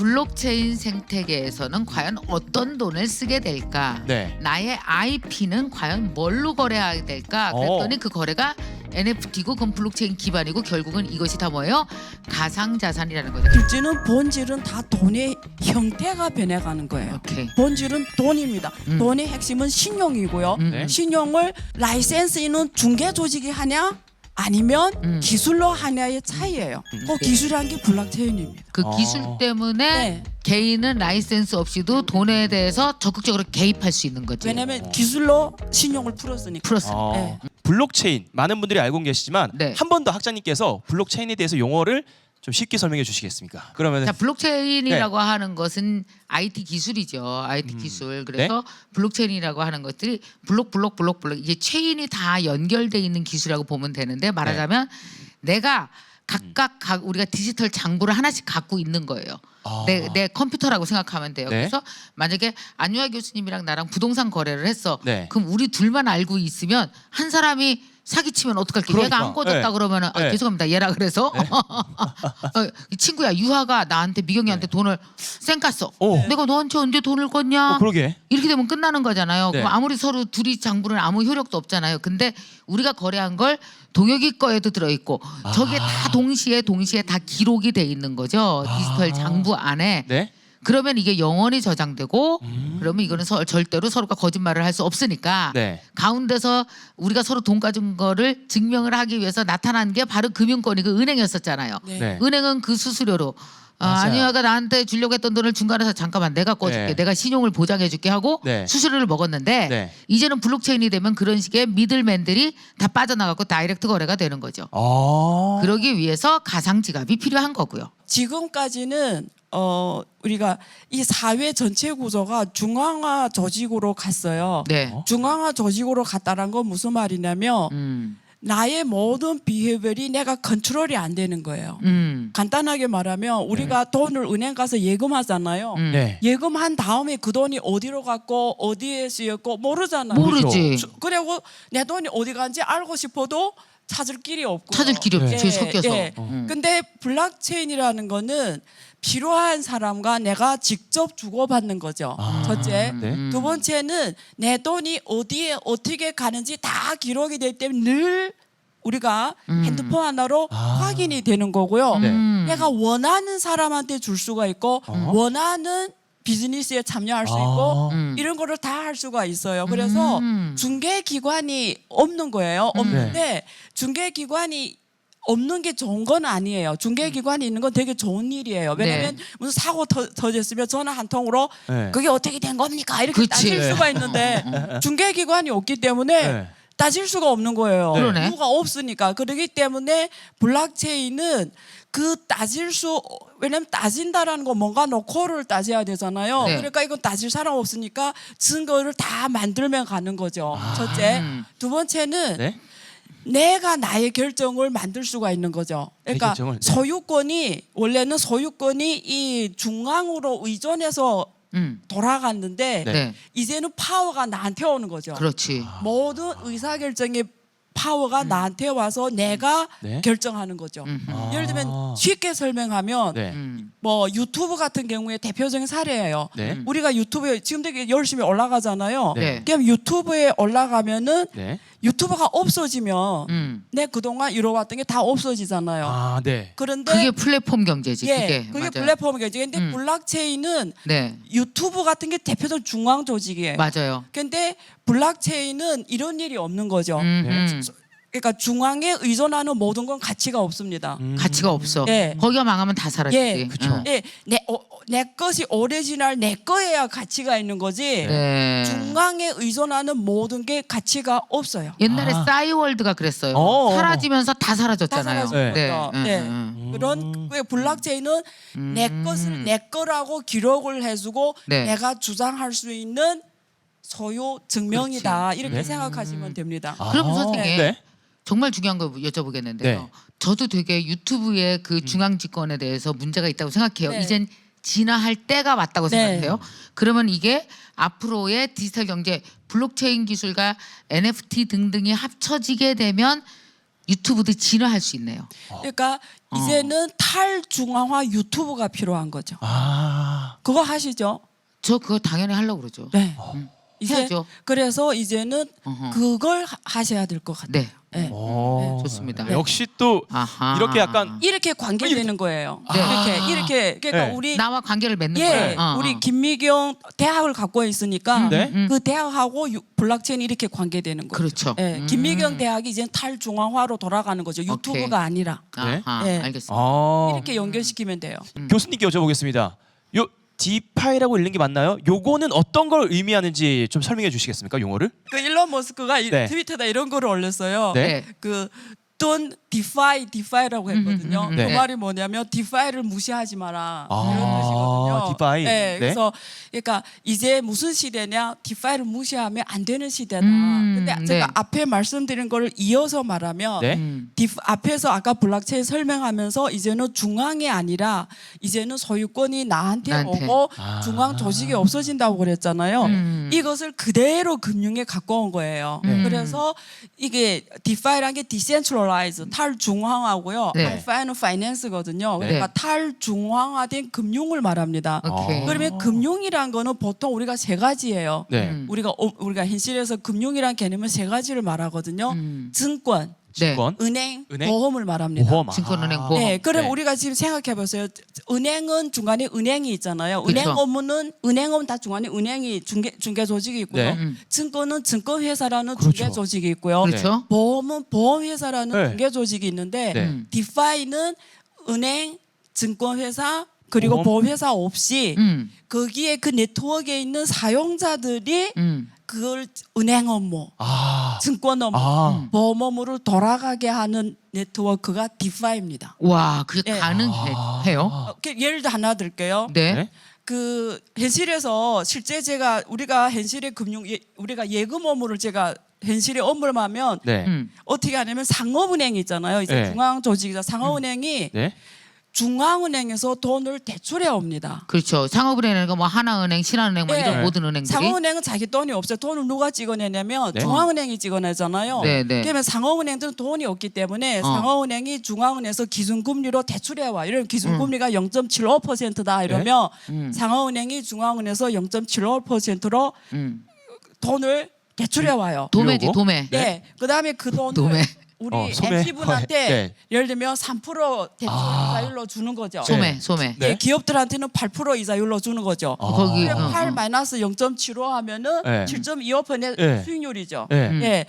블록체인 생태계에서는 과연 어떤 돈을 쓰게 될까? 네. 나의 IP는 과연 뭘로 거래해야 될까? 그랬더니 그 거래가 NFT고 그건 블록체인 기반이고 결국은 이것이 다 뭐예요? 가상자산이라는 거죠. 실제는 본질은 다 돈의 형태가 변해가는 거예요. 오케이. 본질은 돈입니다. 돈의 핵심은 신용이고요. 네. 신용을 라이센스 있는 중개 조직이 하냐 아니면 기술로 하냐의 차이예요. 그 기술이란 게 블록체인입니다. 그 기술 때문에 네. 개인은 라이센스 없이도 돈에 대해서 적극적으로 개입할 수 있는 거지. 왜냐하면 기술로 신용을 풀었으니까. 풀었어. 네. 블록체인 많은 분들이 알고 계시지만 네. 한 번 더 학자님께서 블록체인에 대해서 용어를 좀 쉽게 설명해 주시겠습니까? 그러면 자, 블록체인이라고 하는 것은 IT 기술이죠. IT 기술. 그래서 블록체인이라고 하는 것들이 블록 이게 체인이 다 연결돼 있는 기술이라고 보면 되는데 말하자면 내가 각각 우리가 디지털 장부를 하나씩 갖고 있는 거예요. 내 컴퓨터라고 생각하면 돼요. 네. 그래서 만약에 안유아 교수님이랑 나랑 부동산 거래를 했어. 네. 그럼 우리 둘만 알고 있으면 한 사람이 사기치면 어떡할게? 그러니까. 얘가 안 꺼졌다 네. 그러면은 네. 죄송합니다. 얘라 그래서 이 친구야 유하가 나한테 미경이한테 돈을 쌩깠어. 오. 내가 너한테 언제 돈을 껐냐? 그러게. 이렇게 되면 끝나는 거잖아요. 네. 그럼 아무리 서로 둘이 장부는 아무 효력도 없잖아요. 근데 우리가 거래한 걸 동혁이 거에도 들어있고 저게 다 동시에 다 기록이 돼 있는 거죠. 디지털 장부 안에. 네. 그러면 이게 영원히 저장되고 그러면 이거는 절대로 서로가 거짓말을 할 수 없으니까 네. 가운데서 우리가 서로 돈 가진 거를 증명을 하기 위해서 나타난 게 바로 금융권이 그 은행이었었잖아요. 네. 네. 은행은 그 수수료로 맞아요. 안유아가 나한테 주려고 했던 돈을 중간에서 잠깐만 내가 꺼줄게. 네. 내가 신용을 보장해줄게 하고 네. 수수료를 먹었는데 네. 이제는 블록체인이 되면 그런 식의 미들맨들이 다 빠져나가고 다이렉트 거래가 되는 거죠. 그러기 위해서 가상지갑이 필요한 거고요. 지금까지는 우리가 이 사회 전체 구조가 중앙화 조직으로 갔어요. 네. 중앙화 조직으로 갔다는 건 무슨 말이냐면 나의 모든 비해별이 내가 컨트롤이 안 되는 거예요. 간단하게 말하면 우리가 돈을 은행 가서 예금하잖아요. 네. 예금한 다음에 그 돈이 어디로 갔고 어디에 쓰였고 모르잖아요. 모르지. 그리고 내 돈이 어디 간지 알고 싶어도 찾을 길이 없고. 찾을 길이 없지. 저기 섞여서. 근데 블록체인이라는 거는 필요한 사람과 내가 직접 주고받는 거죠. 첫째. 네. 두 번째는 내 돈이 어디에 어떻게 가는지 다 기록이 되기 때문에 늘 우리가 핸드폰 하나로 확인이 되는 거고요. 네. 내가 원하는 사람한테 줄 수가 있고 원하는 비즈니스에 참여할 수 있고 이런 거를 다 할 수가 있어요. 그래서 중개기관이 없는 거예요. 없는데 중개기관이 없는 게 좋은 건 아니에요. 중개기관이 있는 건 되게 좋은 일이에요. 왜냐하면 무슨 사고 터졌으면 전화 한 통으로 네. 그게 어떻게 된 겁니까? 이렇게 그치. 따질 수가 있는데 중개기관이 없기 때문에 네. 따질 수가 없는 거예요. 그러네. 이유가 없으니까. 그렇기 때문에 블록체인은 그 왜냐면 따진다라는 건 뭔가 놓고를 따져야 되잖아요. 네. 그러니까 이건 따질 사람 없으니까 증거를 다 만들면 가는 거죠. 첫째. 두 번째는 네. 내가 나의 결정을 만들 수가 있는 거죠. 그러니까 결정을, 네. 원래는 소유권이 이 중앙으로 의존해서 돌아갔는데 네. 이제는 파워가 나한테 오는 거죠. 그렇지. 모든 의사결정의 파워가 나한테 와서 내가 네. 결정하는 거죠. 예를 들면 쉽게 설명하면 네. 뭐 유튜브 같은 경우에 대표적인 사례예요. 네. 우리가 유튜브에 지금 되게 열심히 올라가잖아요. 네. 그럼 유튜브에 올라가면은 네. 유튜브가 없어지면 내 그동안 이뤄왔던 게 다 없어지잖아요. 네. 그런데 그게 플랫폼 경제지. 그게 맞아요. 플랫폼 경제. 근데 블록체인은 네. 유튜브 같은 게 대표적 중앙 조직이에요. 맞아요. 근데 블록체인은 이런 일이 없는 거죠. 그러니까 중앙에 의존하는 모든 건 가치가 없습니다. 가치가 없어. 예. 거기가 망하면 다 사라지지. 예, 그쵸. 예, 내 것이 오리지널 내 거에야 가치가 있는 거지. 네. 중앙에 의존하는 모든 게 가치가 없어요. 옛날에 싸이월드가 그랬어요. 사라지면서 다 사라졌잖아요. 다 사라진 네. 거죠. 네. 그런 그 블록체인은 내 것을 내 거라고 기록을 해주고 네. 내가 주장할 수 있는 소유 증명이다. 이렇게 네. 생각하시면 됩니다. 그럼 선생님 네. 정말 중요한 거 여쭤보겠는데요. 네. 저도 되게 유튜브의 그 중앙 집권에 대해서 문제가 있다고 생각해요. 네. 이젠 진화할 때가 왔다고 네. 생각해요. 그러면 이게 앞으로의 디지털 경제, 블록체인 기술과 NFT 등등이 합쳐지게 되면 유튜브도 진화할 수 있네요. 그러니까 이제는 탈중앙화 유튜브가 필요한 거죠. 아. 그거 하시죠? 저 그거 당연히 하려고 그러죠. 네. 이제 해야죠. 그래서 이제는 어허. 그걸 하셔야 될 것 같아요. 네. 네. 오. 좋습니다. 역시 또 아하. 이렇게 약간 이렇게 관계되는 거예요. 네. 이렇게 그러니까 네. 우리 나와 관계를 맺는 예, 거예요. 우리 김미경 대학을 갖고 있으니까 네. 그 대학하고 블록체인이 이렇게 관계되는 거예요. 그렇죠. 예, 김미경 대학이 이제 탈중앙화로 돌아가는 거죠. 유튜브가 오케이. 아니라 네. 아하, 네. 알겠습니다. 아. 이렇게 연결시키면 돼요. 교수님께 여쭤보겠습니다. 요 디파이라고 읽는 게 맞나요? 요거는 어떤 걸 의미하는지 좀 설명해 주시겠습니까? 용어를? 그 일론 머스크가 네. 트위터에다 이런 거를 올렸어요. 네. 그 Don't defy라고 했거든요. 네. 그 말이 뭐냐면 defy를 무시하지 마라 아, 이런 뜻이거든요. defy. 네, 네. 그래서 그러니까 이제 무슨 시대냐? defy를 무시하면 안 되는 시대다. 근데 네. 제가 앞에 말씀드린 거를 이어서 말하면 네. 앞에서 아까 블록체인 설명하면서 이제는 중앙이 아니라 이제는 소유권이 나한테 오고 아. 중앙 조직이 없어진다고 그랬잖아요. 이것을 그대로 금융에 갖고 온 거예요. 그래서 이게 DeFi라는 게 Decentralized 탈중앙화고요. 네. Alpha는 Finance거든요. 네. 그러니까 탈중앙화된 금융을 말합니다. 오케이. 그러면 금융이란 거는 보통 우리가 세 가지예요. 네. 우리가 현실에서 금융이란 개념은 세 가지를 말하거든요. 증권, 네. 증권, 은행, 은행? 보험을 말합니다. 보험. 증권은행 아. 보험. 네, 그럼 네. 우리가 지금 생각해 보세요. 은행은 중간에 은행이 있잖아요. 그쵸. 은행 업무는 은행은 다 중간에 은행이 중개 조직이 있고요. 네. 증권은 증권회사라는 그렇죠. 중개 조직이 있고요. 그렇죠. 보험은 보험회사라는 네. 중개 조직이 있는데 네. 디파이는 은행, 증권회사 그리고 보험? 보험회사 없이 거기에 그 네트워크에 있는 사용자들이 그걸 은행 업무, 아. 증권 업무, 아. 보험 업무를 돌아가게 하는 네트워크가 디파이입니다. 와, 그게 네. 가능해요? 예를 들어 하나 들게요. 네. 네. 그 현실에서 실제 우리가 현실의 우리가 예금 업무를 제가 현실에 업무를 하면 네. 어떻게 하냐면 상업은행이 있잖아요. 이제 네. 중앙 조직이자 상업은행이 네. 중앙은행에서 돈을 대출해 옵니다. 그렇죠. 상업은행은 뭐 하나은행, 신한은행 뭐 네. 이런 모든 은행들이 상업은행은 자기 돈이 없어요. 돈을 누가 찍어내냐면 네. 중앙은행이 찍어내잖아요. 네, 네. 그러면 상업은행들은 돈이 없기 때문에 상업은행이 중앙은행에서 기준금리로 대출해와. 이러면 기준금리가 0.75%다 이러면 상업은행이 중앙은행에서 0.75%로 돈을 대출해와요. 도매지, 요거? 도매. 네. 그다음에 그 돈을 도매. 우리 소매. MC분한테 네. 예를 들면 3% 대출 이자율로 주는 거죠. 소매, 소매. 네. 예, 기업들한테는 8% 이자율로 주는 거죠. 거기 그럼 8 마이너스 0.75 하면은 네. 7.25% 네. 수익률이죠. 네. 예.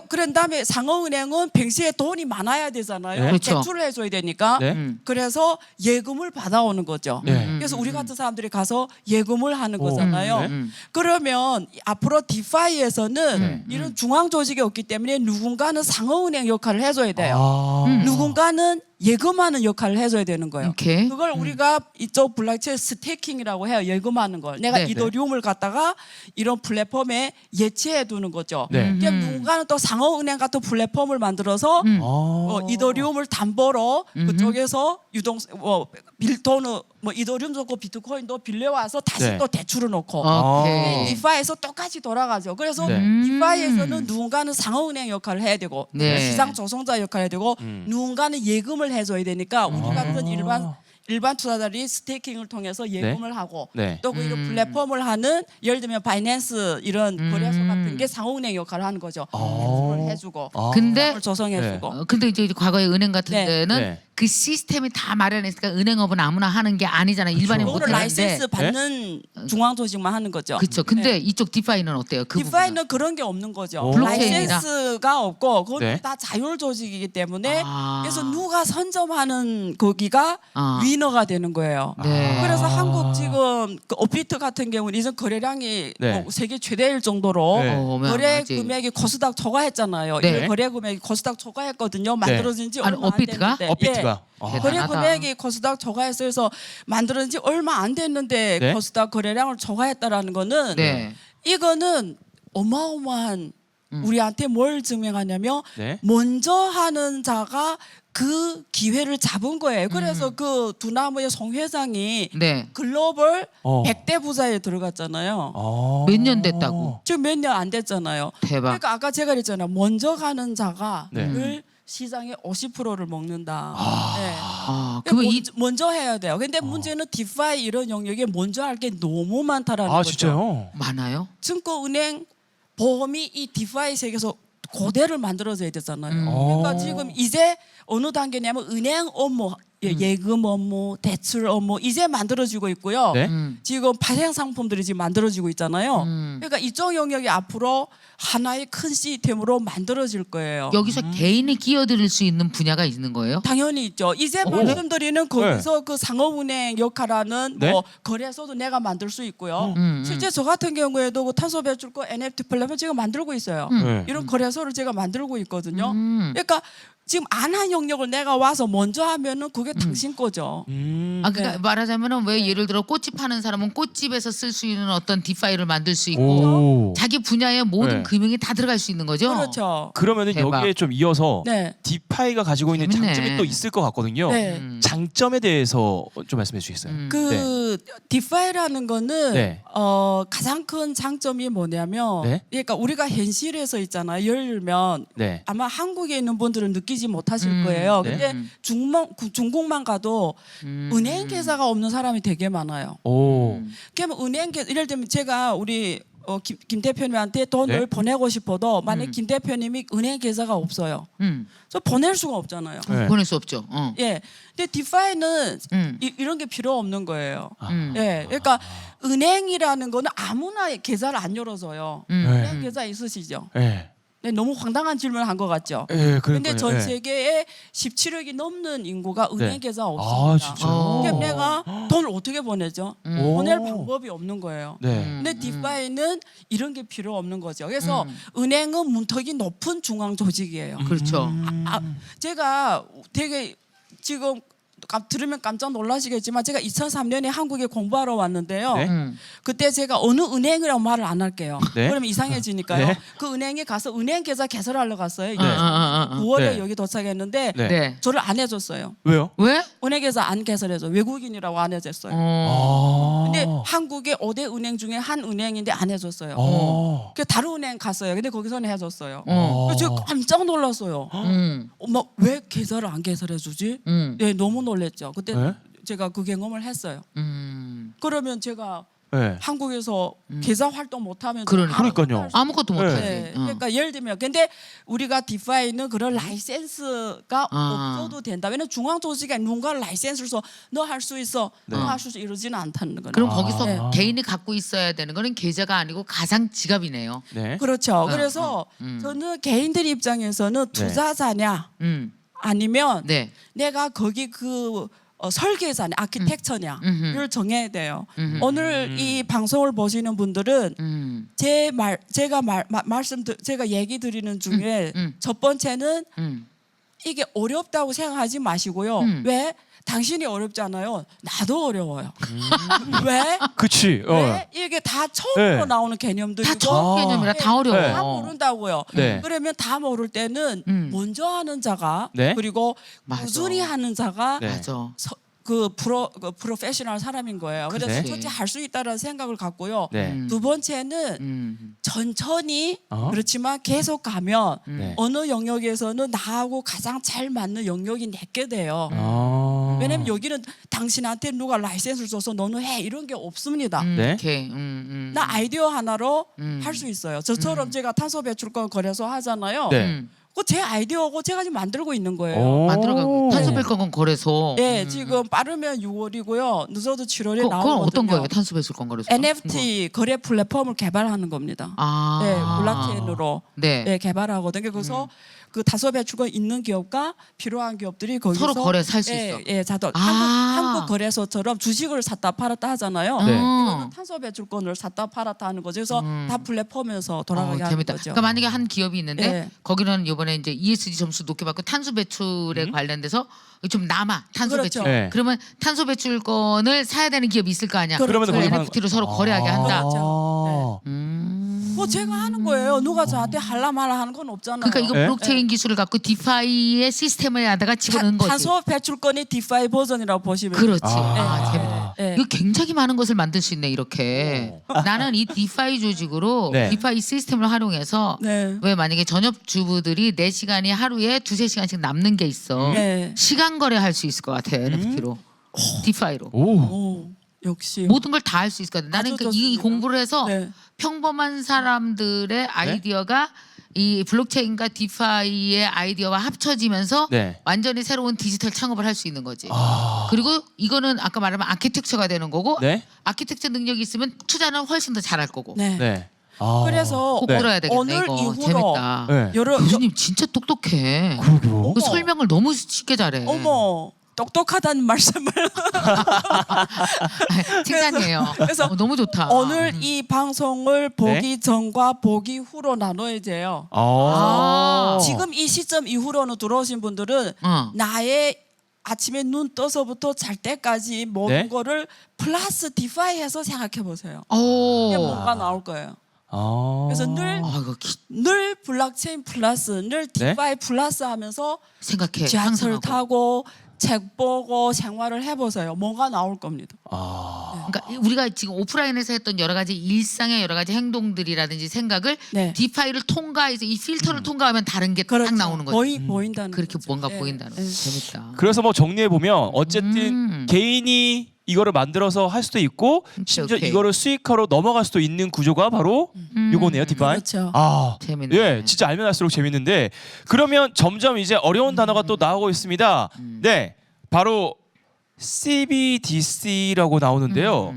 그런 다음에 상업은행은 평소에 돈이 많아야 되잖아요. 네. 그렇죠. 대출을 해줘야 되니까. 네. 그래서 예금을 받아오는 거죠. 네. 그래서 우리 같은 사람들이 가서 예금을 하는 거잖아요. 네. 그러면 앞으로 디파이에서는 네. 이런 중앙 조직이 없기 때문에 누군가는 상업은행 역할을 해줘야 돼요. 아. 누군가는 예금하는 역할을 해줘야 되는 거예요. 오케이. 그걸 우리가 이쪽 블록체인 스테이킹이라고 해요. 예금하는 걸. 내가 네. 이더리움을 갖다가 이런 플랫폼에 예치해 두는 거죠. 네. 그럼 누군가는 또 상업은행 같은 플랫폼을 만들어서 이더리움을 담보로 그쪽에서 돈을 이더리움 좋고 비트코인도 빌려와서 다시 네. 또 대출을 놓고 오케이. 디파이에서 똑같이 돌아가죠. 그래서 네. 디파이에서는 누군가는 상업은행 역할을 해야 되고 네. 시장 조성자 역할을 해야 되고 누군가는 예금을 해줘야 되니까 우리 같은 일반 투자자들이 스테이킹을 통해서 예금을 하고 네. 또 그 플랫폼을 하는 예를 들면 바이낸스 이런 거래소 같은 게 상업은행 역할을 하는 거죠. 대출을 해주고 근데 시장을 조성해주고. 근데 이제 과거에 은행 같은 네. 데는 네. 그 시스템이 다 마련했으니까 은행업은 아무나 하는 게 아니잖아요. 일반인 못 그거를 하는데. 라이센스 받는 중앙 조직만 하는 거죠. 그렇죠. 근데 이쪽 디파이는 어때요? 그 부분은? 디파이는 그런 게 없는 거죠. 오. 블록체인이라. 라이센스가 없고 그건 네. 다 자율 조직이기 때문에 아. 그래서 누가 선점하는 거기가 아. 위너가 되는 거예요. 네. 그래서 한국 지금 그 오피트 같은 경우는 이전 거래량이 네. 뭐 세계 최대일 정도로 네. 거래 어마어마하지. 금액이 코스닥 초과했잖아요. 네. 이 거래 금액이 코스닥 초과했거든요. 만들어진 지 아니, 얼마 안 오피트가? 됐는데. 업비트가. 예. 아. 거래 대단하다. 금액이 코스닥 초과했어요. 그래서 만들어진 지 얼마 안 됐는데 네. 코스닥 거래량을 초과했다라는 거는 네. 이거는 어마어마한 우리한테 뭘 증명하냐면 네. 먼저 하는 자가 그 기회를 잡은 거예요. 그래서 그 두나무의 송 회장이 네. 글로벌 어. 100대 부자에 들어갔잖아요. 몇 년 됐다고? 지금 몇 년 안 됐잖아요. 대박. 그러니까 아까 제가 그랬잖아요. 먼저 가는 자가 네. 늘 시장의 50%를 먹는다. 네. 그러면 이 먼저 해야 돼요. 근데 문제는 디파이 이런 영역에 먼저 할 게 너무 많다라는 거죠. 진짜요? 많아요? 증권은행 보험이 이 디파이 세계에서 고대를 만들어져야 되잖아요. 어. 그러니까 지금 이제 어느 단계냐면 은행 업무, 예금 업무, 대출 업무 이제 만들어지고 있고요. 네. 지금 발행 상품들이 지금 만들어지고 있잖아요. 그러니까 이쪽 영역이 앞으로 하나의 큰 시스템으로 만들어질 거예요. 여기서 개인이 끼어들 수 있는 분야가 있는 거예요? 당연히 있죠. 이제 말씀드리는 거기서 그 상업은행 역할하는 네. 뭐 거래소도 내가 만들 수 있고요. 음. 실제 저 같은 경우에도 그 탄소 배출권 NFT 플랫폼 제가 만들고 있어요. 네. 이런 거래소를 제가 만들고 있거든요. 그러니까 지금 안 한 영역을 내가 와서 먼저 하면은 그게 당신 거죠. 그러니까 네. 말하자면은 왜 예를 들어 꽃집 하는 사람은 꽃집에서 쓸 수 있는 어떤 디파이를 만들 수 있고 오. 자기 분야의 모든 네. 금융이 다 들어갈 수 있는 거죠. 그렇죠. 그러면은 대박. 여기에 좀 이어서 네. 디파이가 가지고 있는 재밌네. 장점이 또 있을 것 같거든요. 네. 장점에 대해서 좀 말씀해 주시겠어요? 그 디파이라는 거는 네. 가장 큰 장점이 뭐냐면 네. 그러니까 우리가 현실에서 있잖아요. 예를 들면 네. 아마 한국에 있는 분들은 느끼지 못하실 거예요. 네. 근데 중국만 가도 은행 계좌가 없는 사람이 되게 많아요. 오. 그러면 은행 계좌 예를 들면 제가 우리 김 대표님한테 돈을 네. 보내고 싶어도 만약 김 대표님이 은행 계좌가 없어요. 저 보낼 수가 없잖아요. 네. 보낼 수 없죠. 예. 근데 디파이는 음. 이런 게 필요 없는 거예요. 음. 예. 그러니까 은행이라는 거는 아무나 계좌를 안 열어줘요. 네. 은행 계좌 있으시죠? 네. 네, 너무 황당한 질문을 한 것 같죠. 네, 근데 전 네. 세계에 17억이 넘는 인구가 은행 네. 계좌 아, 없습니다. 진짜요? 그럼 내가 돈을 어떻게 보내죠? 오. 보낼 방법이 없는 거예요. 네. 근데 디파이는 이런 게 필요 없는 거죠. 그래서 은행은 문턱이 높은 중앙 조직이에요. 그렇죠. 제가 되게 지금 들으면 깜짝 놀라시겠지만 제가 2003년에 한국에 공부하러 왔는데요. 네. 그때 제가 어느 은행이라고 말을 안 할게요. 네. 그러면 이상해지니까요. 네. 그 은행에 가서 은행 계좌 개설하러 갔어요. 네. 9월에 네. 여기 도착했는데 네. 네. 저를 안 해줬어요. 왜요? 왜? 은행 계좌 안 개설해줘. 외국인이라고 안 해줬어요. 아. 근데 한국의 5대 은행 중에 한 은행인데 안 해줬어요. 어. 다른 은행 갔어요. 근데 거기서는 해줬어요. 어. 그래서 제가 깜짝 놀랐어요. 엄마 왜 계좌를 안 개설해주지? 네, 너무 놀랬죠. 그때 네? 제가 그 경험을 했어요. 그러면 제가 네. 한국에서 계좌 활동 못하면 그러니까요. 아무것도 네. 못하지. 네. 그러니까 예를 들면 근데 우리가 디파이는 그런 라이센스가 없어도 된다. 왜냐면 중앙 조직에 누군가 라이센스를 써 너 할 수 있어, 너 할 수 있어 이러지는 않다는 거예요. 그럼 거기서 네. 개인이 갖고 있어야 되는 거는 계좌가 아니고 가상 지갑이네요. 네. 그렇죠. 그래서 저는 개인들 입장에서는 투자자냐 아니면 네. 내가 거기 그 설계자냐, 아키텍처냐를 정해야 돼요. 오늘 이 방송을 보시는 분들은 제가 얘기 드리는 중에 첫 번째는 이게 어렵다고 생각하지 마시고요. 왜? 당신이 어렵잖아요. 나도 어려워요. 왜? 그치. 왜? 이게 다 처음으로 네. 나오는 개념들이고 다 처음 개념이라 다 어려워. 네. 다 모른다고요. 네. 그러면 다 모를 때는 먼저 하는 자가 네. 그리고 맞아. 꾸준히 하는 자가 네. 맞아. 그 프로페셔널 사람인 거예요. 그래서 네. 첫째 할 수 있다는 생각을 갖고요. 네. 두 번째는 천천히 그렇지만 계속 가면 네. 어느 영역에서는 나하고 가장 잘 맞는 영역이 내게 돼요. 아. 왜냐면 여기는 당신한테 누가 라이센스를 줘서 너는 해 이런 게 없습니다. 네. 오케이. 나 아이디어 하나로 할 수 있어요. 저처럼 제가 탄소 배출권 거래소 하잖아요. 네. 그 제 아이디어고 제가 지금 만들고 있는 거예요. 오. 만들어가고 탄소배출권 거래소. 네, 지금 빠르면 6월이고요. 늦어도 7월에 그건 나오거든요. 어떤 거예요? 탄소배출권 거래소. NFT 거래 플랫폼을 개발하는 겁니다. 아. 네, 블록체인으로 네. 네, 개발하거든요. 그래서 그 다소 배출권 있는 기업과 필요한 기업들이 거기서 서로 거래 살 수 예, 있어. 예, 자동 아. 한국 거래소처럼 주식을 샀다 팔았다 하잖아요. 네. 이거는 탄소 배출권을 샀다 팔았다 하는 거죠. 그래서 다 플랫폼에서 돌아가게 하는 재밌다. 거죠. 그러니까 만약에 한 기업이 있는데 네. 거기는 이번에 이제 ESG 점수 높게 받고 탄소 배출에 관련돼서 좀 남아 탄소 그렇죠. 배출. 네. 그러면 탄소 배출권을 사야 되는 기업이 있을 거 아니야. 그러면 그걸 거기 방- NFT로 서로 거래하게 한다. 그렇죠. 아. 뭐 제가 하는 거예요. 누가 저한테 할라 말라 하는 건 없잖아요. 그러니까 이거 네? 블록체인 기술을 갖고 디파이의 시스템에다가 집어넣은 거지. 탄소 배출권이 디파이 버전이라고 보시면 그렇지. 아. 재밌네. 네. 이거 굉장히 많은 것을 만들 수 있네 이렇게. 나는 이 디파이 조직으로 네. 디파이 시스템을 활용해서 네. 왜 만약에 전업 주부들이 내 시간이 하루에 2-3시간씩 남는 게 있어. 네. 시간 거래할 수 있을 것 같아 NFT로. 디파이로. 오. 오, 역시 모든 걸 다 할 수 있을 것 같아. 나는 아주 그러니까 이 좋습니다. 공부를 해서 네. 평범한 사람들의 아이디어가 이 블록체인과 디파이의 아이디어와 합쳐지면서 네. 완전히 새로운 디지털 창업을 할 수 있는 거지. 아. 그리고 이거는 아까 말하면 아키텍처가 되는 거고 네. 아키텍처 능력이 있으면 투자는 훨씬 더 잘할 거고. 네. 네. 아. 그래서 꼭 네. 들어야 되겠네 오늘 이거. 이후로 네. 재밌다. 어. 여러 교수님 진짜 똑똑해. 그러게요. 그 설명을 너무 쉽게 잘해. 어머 똑똑하다는 말씀을 칭찬이에요. 그래서 너무 좋다. 오늘 이 방송을 보기 전과 보기 후로 나눠야 돼요. 아. 지금 이 시점 이후로는 들어오신 분들은 나의 아침에 눈 떠서부터 잘 때까지 모든 네? 거를 플러스 디파이해서 생각해 보세요. 오. 이게 뭔가 나올 거예요. 아. 그래서 늘 이거 늘 블록체인 플러스, 늘 디파이 플러스 하면서 생각해. 지하철 상상하고. 타고 책 보고 생활을 해보세요. 뭐가 나올 겁니다. 아. 그러니까 우리가 지금 오프라인에서 했던 여러 가지 일상의 여러 가지 행동들이라든지 생각을 네. 디파이를 통과해서 이 필터를 통과하면 다른 게 딱 나오는 거지. 보인다는 그렇게 거죠. 뭔가 네. 보인다는 거. 네. 재밌다. 그래서 뭐 정리해 보면 어쨌든 개인이 이거를 만들어서 할 수도 있고 심지어 오케이. 이거를 수익화로 넘어갈 수도 있는 구조가 바로 요거네요, 디파이. 그렇죠. 아, 재밌네. 예, 진짜 알면 할수록 재밌는데 그러면 점점 이제 어려운 단어가 또 나오고 있습니다. 네, 바로 CBDC라고 나오는데요.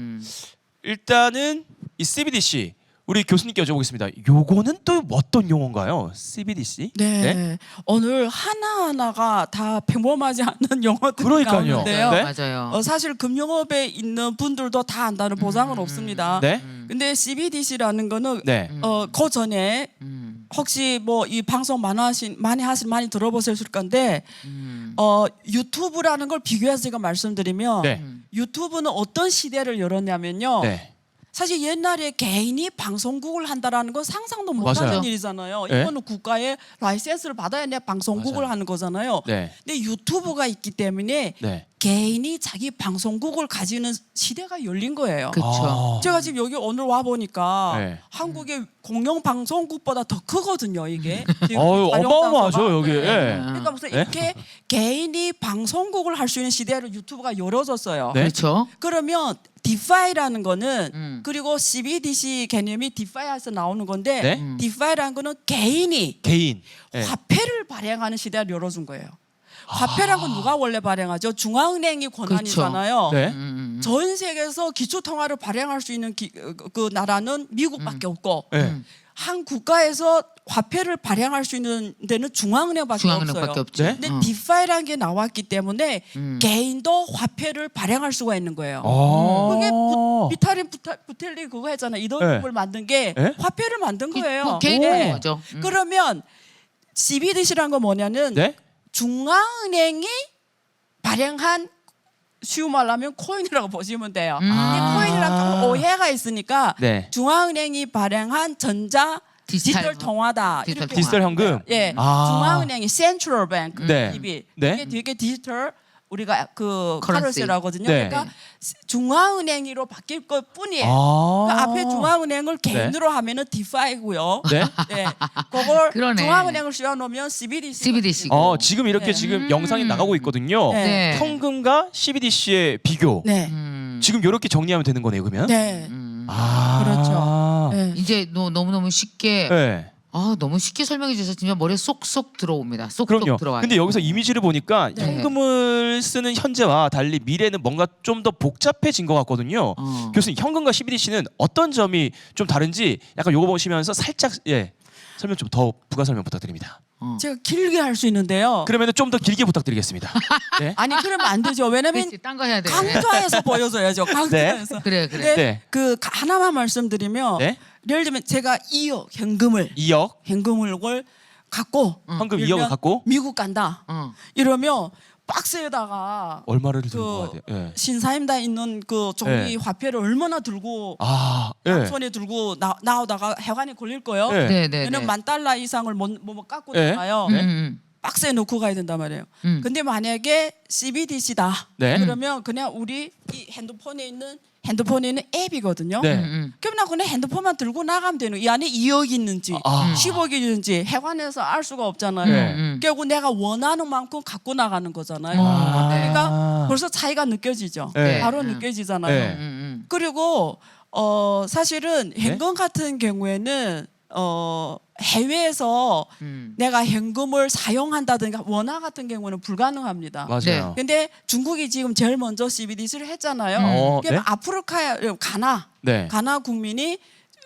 일단은 이 CBDC 우리 교수님께 여쭤보겠습니다. 요거는 또 어떤 용어인가요? CBDC? 네. 오늘 하나하나가 다 평범하지 않는 용어들이 그러니까요. 나오는데요. 네? 맞아요. 사실 금융업에 있는 분들도 다 안다는 보장은 없습니다. 네? 근데 CBDC라는 거는 네. 그 전에 혹시 뭐 이 방송 많이 들어보셨을 건데 유튜브라는 걸 비교해서 제가 말씀드리면 네. 유튜브는 어떤 시대를 열었냐면요. 네. 사실 옛날에 개인이 방송국을 한다라는 건 상상도 못하는 맞아요. 일이잖아요. 네. 이거는 국가의 라이센스를 받아야 내 방송국을 맞아요. 하는 거잖아요. 네. 근데 유튜브가 있기 때문에 네. 개인이 자기 방송국을 가지는 시대가 열린 거예요. 그렇죠. 제가 지금 여기 오늘 와 보니까 네. 한국의 공영 방송국보다 더 크거든요. 이게. 지금 어유, 촬영 어마어마하죠, 장소가. 여기. 네. 예. 그러니까 무슨 네? 이렇게 개인이 방송국을 할 수 있는 시대로 유튜브가 열어졌어요. 네. 그렇죠. 그러면 디파이라는 거는 그리고 CBDC 개념이 디파이에서 나오는 건데 네? 디파이라는 거는 개인이 개인. 네. 화폐를 발행하는 시대를 열어준 거예요. 화폐라는 건 누가 원래 발행하죠? 중앙은행이 권한이잖아요. 네. 전 세계에서 기초통화를 발행할 수 있는 그 나라는 미국밖에 없고 네. 한 국가에서 화폐를 발행할 수 있는 데는 중앙은행밖에 중앙은행밖에 없어요. 없지. 네? 근데 디파이라는 게 나왔기 때문에 개인도 화폐를 발행할 수가 있는 거예요. 그게 비타린 부텔리 그거 했잖아요. 이더리움을 만든 게 네? 화폐를 만든 거예요. 개인이 네. 거죠. 그러면 CBDC라는 건 뭐냐면 네? 중앙은행이 발행한 쉬운 말로 하면 코인이라고 보시면 돼요. 이 아. 코인이랑 조금 오해가 있으니까 네. 중앙은행이 발행한 전자 디지털 통화다. 디지털 이렇게 디지털 현금. 예, 아. 중앙은행이 센트럴 뱅크 네. DB 네. 이게 되게 디지털 우리가 그 Currency. 카런시라거든요. 네. 그러니까 중앙은행으로 바뀔 것 뿐이에요. 아. 그 앞에 중앙은행을 개인으로 하면은 디파이고요. 네. 네, 그걸 그러네. 중앙은행을 씌워놓으면 CBDC. CBDC. 지금 이렇게 네. 지금 영상이 나가고 있거든요. 네. 네. 현금과 CBDC의 비교. 네, 지금 이렇게 정리하면 되는 거네요, 그러면? 네, 아. 그렇죠. 네. 이제 너무너무 쉽게 네. 너무 쉽게 설명해 주셔서 진짜 머리에 쏙쏙 들어옵니다. 쏙쏙 그럼요. 들어와요. 근데 여기서 이미지를 보니까 네. 현금을 쓰는 현재와 달리 미래는 뭔가 좀 더 복잡해진 것 같거든요. 교수님, 현금과 CBDC는 어떤 점이 좀 다른지 약간 요거 보시면서 살짝 설명 좀 더 부가 설명 부탁드립니다. 제가 길게 할 수 있는데요. 그러면 좀 더 길게 부탁드리겠습니다. 네. 아니 그러면 안 되죠. 왜냐면 그렇지, 딴거 해야 돼. 강좌에서 보여줘야죠. 강좌에서. 그래. 근데 네. 그 하나만 말씀드리면 네. 예를 들면 제가 2억 현금을 2억 갖고 현금 예를 2억을 들면 갖고 미국 간다. 어. 이러면 박스에다가 얼마를 들고 가야 돼요? 예. 신사임당 있는 그 종이 네. 화폐를 얼마나 들고 아, 예. 손에 들고 나오다가 해관에 걸릴 거예요. 네. 네, 네, 왜냐면 네. $10,000 이상을 뭐 갖고 네. 나가요. 박스에 넣고 가야 된단 말이에요. 근데 만약에 CBDC다. 네. 그러면 그냥 우리 이 핸드폰에 있는 앱이거든요. 네. 그럼 나 그냥 핸드폰만 들고 나가면 되는. 이 안에 2억이 있는지 10억이 있는지 해관에서 알 수가 없잖아요. 네. 결국 내가 원하는 만큼 갖고 나가는 거잖아요. 네. 그러니까 벌써 차이가 느껴지죠. 네. 바로 느껴지잖아요. 네. 그리고 사실은 현금 같은 경우에는 해외에서 내가 현금을 사용한다든가 원화 같은 경우는 불가능합니다. 맞아요. 근데 중국이 지금 제일 먼저 CBDC를 했잖아요. 그럼 네? 아프리카 네. 가나 국민이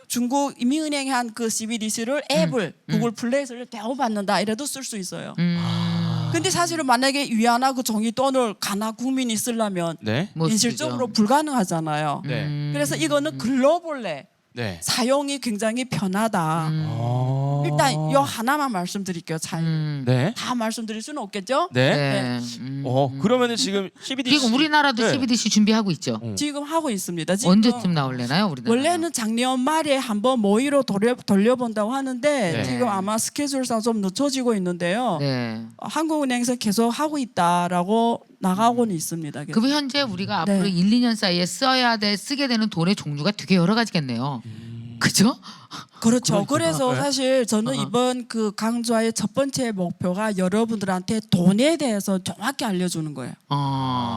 중국 인민은행이 한 그 CBDC를 앱을 구글 플레이를 대우받는다 이래도 쓸 수 있어요. 근데 사실은 만약에 위안화 그 종이 돈을 가나 국민이 쓰려면 네. 못 현실적으로 쓰죠. 불가능하잖아요. 네. 그래서 이거는 글로벌레 네. 사용이 굉장히 편하다. 일단 이 하나만 말씀드릴게요. 차이. 네. 다 말씀드릴 수는 없겠죠? 네. 네. 그러면은 지금 CBDC 지금 우리나라도 네. CBDC 준비하고 있죠. 지금 하고 있습니다. 지금 언제쯤 나올래나요, 우리나라? 원래는 작년 말에 한번 모의로 돌려본다고 하는데 네. 지금 아마 스케줄상 좀 늦춰지고 있는데요. 네. 한국은행에서 계속 하고 있다라고 나가고는 있습니다. 그럼 현재 우리가 네. 앞으로 1, 2년 사이에 쓰게 되는 돈의 종류가 되게 여러 가지겠네요. 그죠? 그렇죠. 그래서 네. 사실 저는 이번 그 강좌의 첫 번째 목표가 여러분들한테 돈에 대해서 정확히 알려주는 거예요.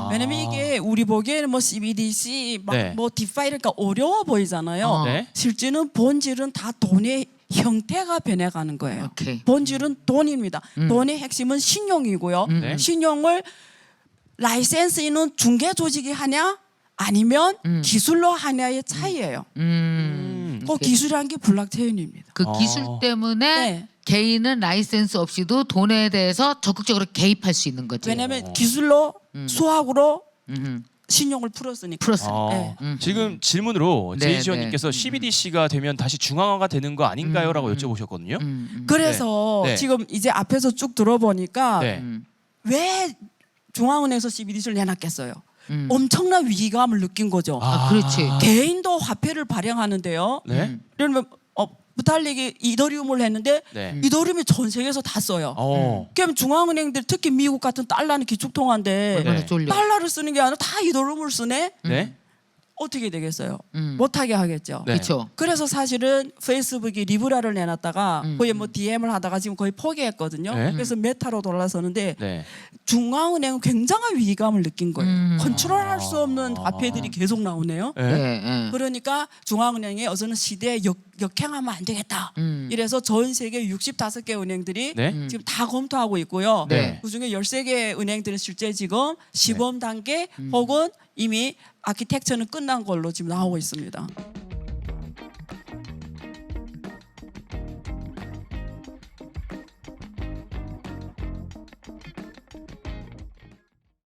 왜냐면 이게 우리 보기에는 뭐 CBDC, 네. 뭐 디파이 이러니까 어려워 보이잖아요. 네. 실제는 본질은 다 돈의 형태가 변해가는 거예요. 오케이. 본질은 돈입니다. 돈의 핵심은 신용이고요. 네. 신용을 라이센스 있는 중개 조직이 하냐 아니면 기술로 하냐의 차이예요. 그 기술이란 게 블록체인입니다. 그 기술 때문에 네. 개인은 라이센스 없이도 돈에 대해서 적극적으로 개입할 수 있는 거지. 왜냐하면 기술로 수학으로 음. 신용을 풀었으니까. 풀었으니까. 네. 지금 질문으로 네, 제이지원님께서 CBDC가 되면 다시 중앙화가 되는 거 아닌가요?라고 여쭤보셨거든요. 그래서 네. 지금 이제 앞에서 쭉 들어보니까 네. 왜 중앙은행에서 CBDC를 내놨겠어요? 엄청난 위기감을 느낀 거죠. 그렇지. 개인도 화폐를 발행하는데요. 네. 그러면 부탈릭이 이더리움을 했는데 네. 이더리움이 전 세계에서 다 써요. 그럼 중앙은행들 특히 미국 같은 달러는 기축통화인데 얼마나 네. 쫄려. 달러를 쓰는 게 아니라 다 이더리움을 쓰네? 네. 어떻게 되겠어요? 못하게 하겠죠. 네. 그렇죠. 그래서 사실은 페이스북이 리브라를 내놨다가 거의 뭐 DM을 하다가 지금 거의 포기했거든요. 네. 그래서 메타로 돌아서는데 네. 중앙은행은 굉장한 위기감을 느낀 거예요. 컨트롤할 수 없는 화폐들이 계속 나오네요. 네. 네. 네. 그러니까 중앙은행이 어서는 시대에 역행하면 안 되겠다. 이래서 전 세계 65개 은행들이 네. 지금 다 검토하고 있고요. 네. 그중에 13개 은행들은 실제 지금 시범 단계 혹은 이미 아키텍처는 끝난 걸로 지금 나오고 있습니다.